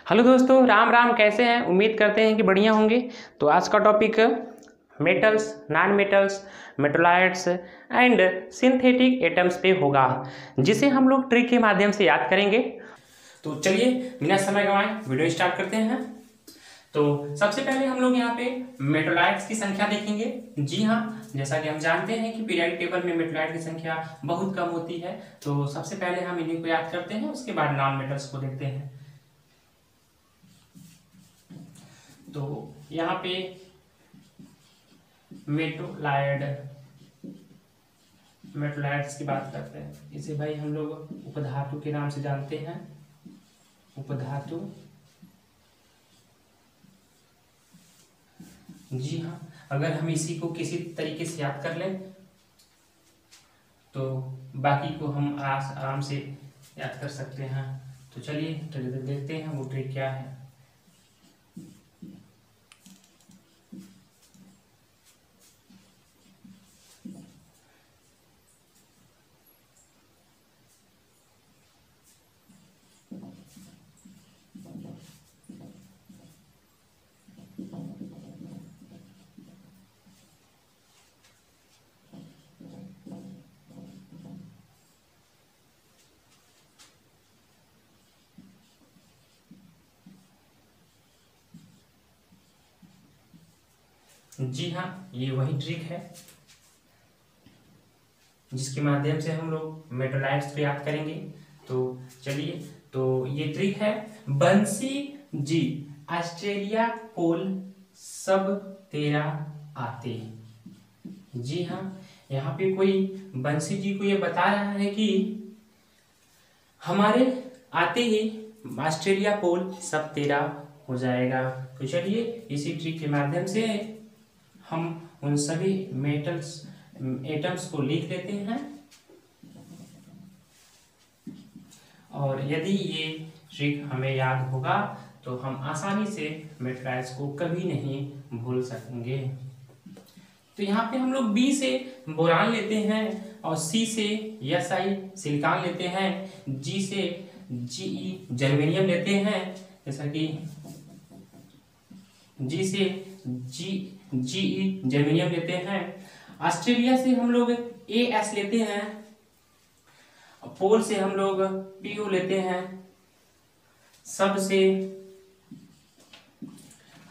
Hello दोस्तों, राम राम। कैसे हैं? उम्मीद करते हैं कि बढ़िया होंगे। तो आज का topic metals, non metals, मेटोलाइट्स and synthetic atoms पे होगा, जिसे हम लोग ट्रिक के माध्यम से याद करेंगे। तो चलिए बिना समय गंवाए वीडियो स्टार्ट करते हैं। तो सबसे पहले हम लोग यहाँ पे मेटोलाइट्स की संख्या देखेंगे। जी हाँ, जैसा कि हम जानते हैं कि पीरियोडिक टेबल में मेटोलाइट की संख्या बहुत कम होती है। तो सबसे पहले हम इन्हीं को याद करते हैं, उसके बाद नॉन मेटल्स को देखते हैं। तो यहाँ पे मेटोलाइट्स की बात करते हैं। इसे भाई हम लोग उपधातु के नाम से जानते हैं। उपधातु, जी हाँ। अगर हम इसी को किसी तरीके से याद कर लें तो बाकी को हम आराम से याद कर सकते हैं। तो चलिए देखते हैं वो ट्रिक क्या है। जी हाँ, ये वही ट्रिक है जिसके माध्यम से हम लोग मेटोलाइट्स को याद करेंगे। तो चलिए, तो ये ट्रिक है बंसी जी, ऑस्ट्रेलिया पोल सब तेरा आते। जी हाँ, यहाँ पे कोई बंसी जी को ये बता रहा है कि हमारे आते ही ऑस्ट्रेलिया पोल सब तेरा हो जाएगा। तो चलिए इसी ट्रिक के माध्यम से हम उन सभी मेटल्स एटम्स को लिख लेते हैं, और यदि ये ट्रिक हमें याद होगा तो हम आसानी से मेटलाइट्स को कभी नहीं भूल सकेंगे। तो यहाँ पे हम लोग बी से बोरान लेते हैं, और सी से SI सिलिकॉन लेते हैं, जी से GE जर्मेनियम लेते हैं, जैसा कि जी से GE जर्मेनियम लेते हैं। ऑस्ट्रेलिया से हम लोग AS लेते हैं, पोल से हम लोग PO लेते हैं, सब से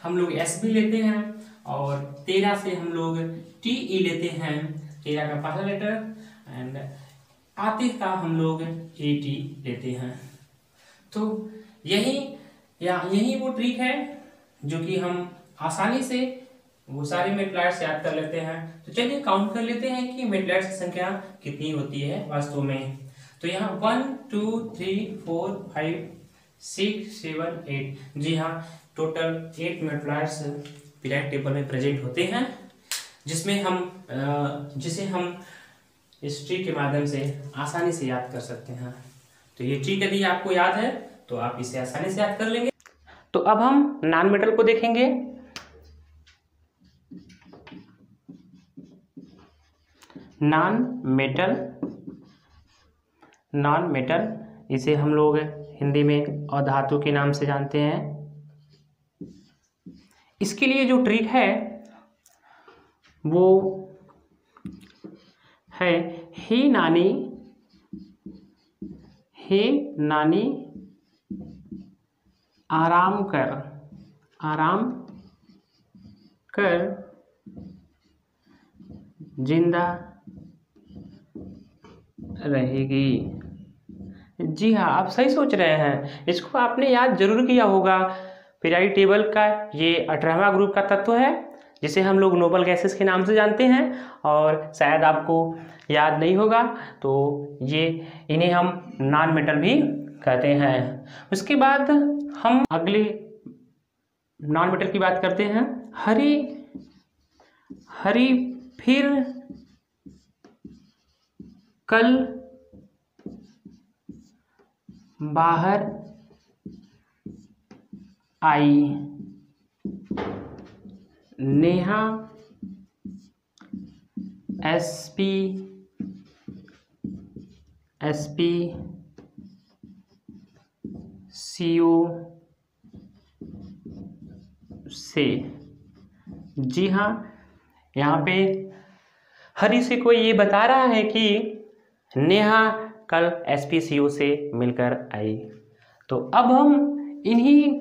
हम लोग SB लेते हैं, और 13 से हम लोग TE लेते हैं, 13 का पहला लेटर, एंड आते का हम लोग AT लेते हैं। तो यही वो ट्रिक है जो कि हम आसानी से वो सारे मेटलाइट्स याद कर लेते हैं। तो चलिए काउंट कर लेते हैं कि मेटलाइट्स की संख्या कितनी होती है वास्तव में। तो यहाँ 1 2 3 4 5 6 7 8, जी हाँ, टोटल 8 मेटलाइट्स पीरियोडिक टेबल में प्रेजेंट होते हैं, जिसे हम इस ट्रिक के माध्यम से आसानी से याद कर सकते हैं। तो ये ट्रिक यदि आपको याद है तो आप इसे आसानी से याद कर लेंगे। तो अब हम नॉन मेटल को देखेंगे। नॉन मेटल इसे हम लोग हिंदी में अधातु के नाम से जानते हैं। इसके लिए जो ट्रिक है वो है हे नानी आराम कर जिंदा रहेगी। जी हाँ, आप सही सोच रहे हैं। इसको आपने याद जरूर किया होगा। पीरियोडिक टेबल का ये 18वां ग्रुप का तत्व है, जिसे हम लोग नोबल गैसेस के नाम से जानते हैं, और शायद आपको याद नहीं होगा तो इन्हें हम नॉन मेटल भी कहते हैं। उसके बाद हम अगले नॉन मेटल की बात करते हैं। हरी फिर कल बाहर आई, नेहा SP CO से। जी हाँ, यहाँ पे हरी से कोई ये बता रहा है कि नेहा कल SPCO से मिलकर आई। तो अब हम इन्हीं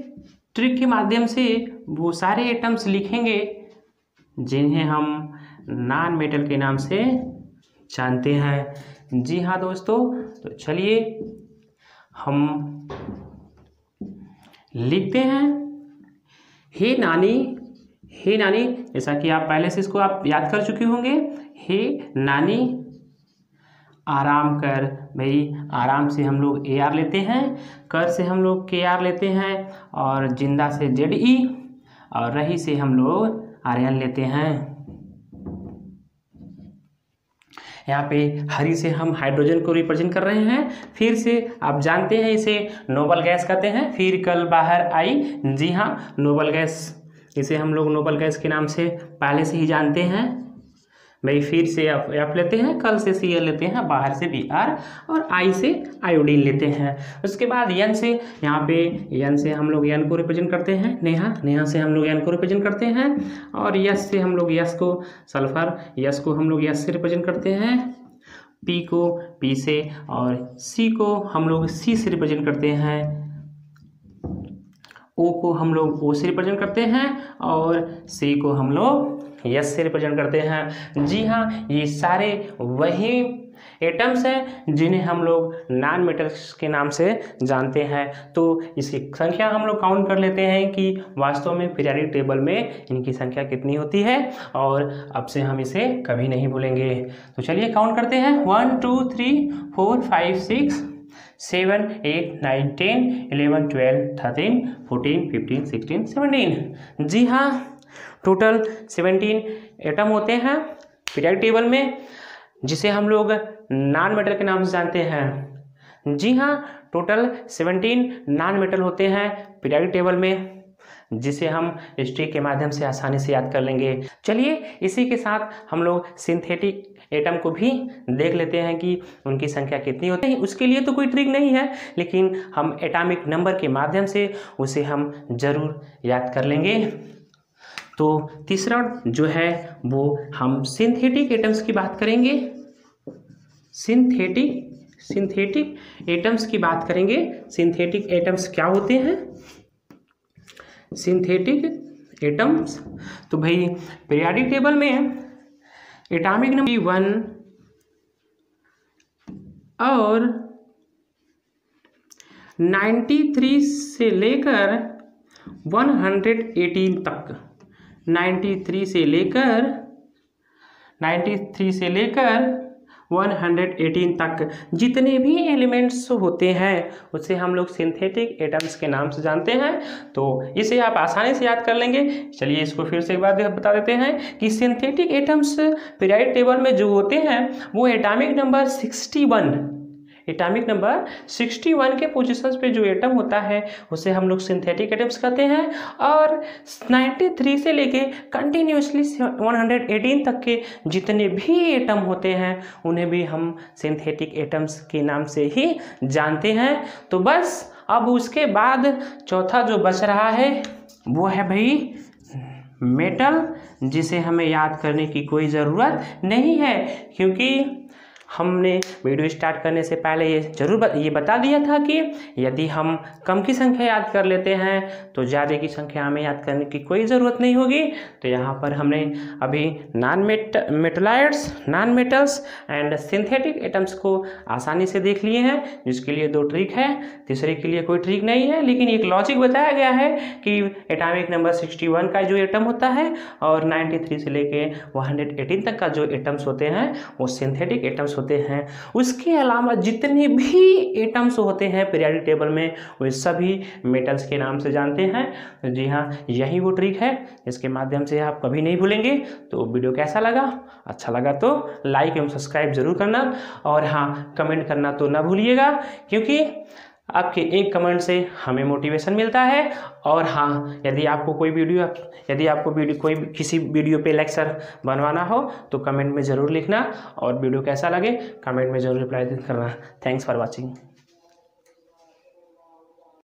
ट्रिक के माध्यम से वो सारे एटम्स लिखेंगे जिन्हें हम नॉन मेटल के नाम से जानते हैं। जी हाँ दोस्तों, तो चलिए हम लिखते हैं। हे नानी, हे नानी, जैसा कि आप पहले से इसको आप याद कर चुके होंगे। हे नानी आराम कर। भाई आराम से हम लोग AR लेते हैं, कर से हम लोग KR लेते हैं, और जिंदा से ZE, और रही से हम लोग RN लेते हैं। यहाँ पे हरी से हम हाइड्रोजन को रिप्रेजेंट कर रहे हैं। फिर से आप जानते हैं इसे नोबल गैस कहते हैं। फिर कल बाहर आई। जी हाँ, नोबल गैस, इसे हम लोग नोबल गैस के नाम से पहले से ही जानते हैं। भाई फिर से F लेते हैं, कल से Cl लेते हैं, बाहर से Br, और I से आयोडीन लेते हैं। उसके बाद N से, यहाँ पे N से हम लोग N को रिप्रेजेंट करते हैं। नेहा, नेहा से हम लोग N को रिप्रेजेंट करते हैं। और S से हम लोग S को, सल्फर, S को हम लोग S से रिप्रेजेंट करते हैं। P को P से, और C को हम लोग C से रिप्रेजेंट करते हैं। O को हम लोग O से रिप्रेजेंट करते हैं, और C को हम लोग यस से रिप्रेजेंट करते हैं। जी हाँ, ये सारे वही एटम्स हैं जिन्हें हम लोग नॉन मेटल्स के नाम से जानते हैं। तो इसकी संख्या हम लोग काउंट कर लेते हैं कि वास्तव में पीरियोडिक टेबल में इनकी संख्या कितनी होती है, और अब से हम इसे कभी नहीं भूलेंगे। तो चलिए काउंट करते हैं। 1 2 3 4 5 6 7 8 9 10 11 12 13 14 15 16 17। जी हाँ, टोटल 17 एटम होते हैं पीरियोडिक टेबल में, जिसे हम लोग नॉन मेटल के नाम से जानते हैं। जी हाँ, टोटल 17 नॉन मेटल होते हैं पीरियोडिक टेबल में, जिसे हम स्ट्रिक के माध्यम से आसानी से याद कर लेंगे। चलिए इसी के साथ हम लोग सिंथेटिक एटम को भी देख लेते हैं कि उनकी संख्या कितनी होती है। उसके लिए तो कोई ट्रिक नहीं है, लेकिन हम एटॉमिक नंबर के माध्यम से उसे हम जरूर याद कर लेंगे। तो तीसरा जो है वो हम सिंथेटिक एटम्स की बात करेंगे। सिंथेटिक एटम्स की बात करेंगे। सिंथेटिक एटम्स क्या होते हैं? सिंथेटिक एटम्स, तो भाई पीरियोडिक टेबल में एटॉमिक नंबर 1 और 93 से लेकर 118 तक, 93 से लेकर 118 तक जितने भी एलिमेंट्स होते हैं उसे हम लोग सिंथेटिक एटम्स के नाम से जानते हैं। तो इसे आप आसानी से याद कर लेंगे। चलिए इसको फिर से एक बार बता देते हैं कि सिंथेटिक एटम्स पीरियोडिक टेबल में जो होते हैं वो एटॉमिक नंबर 61 के पोजीशंस पे जो एटम होता है उसे हम लोग सिंथेटिक एटम्स कहते हैं। और 93 से लेके कंटिन्यूसली 118 तक के जितने भी एटम होते हैं उन्हें भी हम सिंथेटिक एटम्स के नाम से ही जानते हैं। तो बस अब उसके बाद चौथा जो बच रहा है वो है भाई मेटल, जिसे हमें याद करने की कोई ज़रूरत नहीं है, क्योंकि हमने वीडियो स्टार्ट करने से पहले ये बता दिया था कि यदि हम कम की संख्या याद कर लेते हैं तो ज़्यादा की संख्या हमें याद करने की कोई ज़रूरत नहीं होगी। तो यहाँ पर हमने अभी metalloids, non metals and synthetic atoms को आसानी से देख लिए हैं, जिसके लिए 2 ट्रिक है, तीसरे के लिए कोई ट्रिक नहीं है, लेकिन एक लॉजिक बताया गया है कि एटॉमिक नंबर 61 का जो एटम होता है और 93 से लेके 118 तक का जो एटम्स होते हैं वो सिंथेटिक एटम्स होते हैं। उसके अलावा जितने भी एटम्स होते हैं पीरियोडिक टेबल में वे सभी मेटल्स के नाम से जानते हैं। जी हाँ, यही वो ट्रिक है, इसके माध्यम से आप कभी नहीं भूलेंगे। तो वीडियो कैसा लगा? अच्छा लगा तो लाइक एवं सब्सक्राइब जरूर करना, और हाँ कमेंट करना तो ना भूलिएगा, क्योंकि आपके एक कमेंट से हमें मोटिवेशन मिलता है। और हाँ, यदि आपको कोई किसी वीडियो पे लेक्चर बनवाना हो तो कमेंट में ज़रूर लिखना, और वीडियो कैसा लगे कमेंट में ज़रूर रिप्लाई करना। Thanks for watching.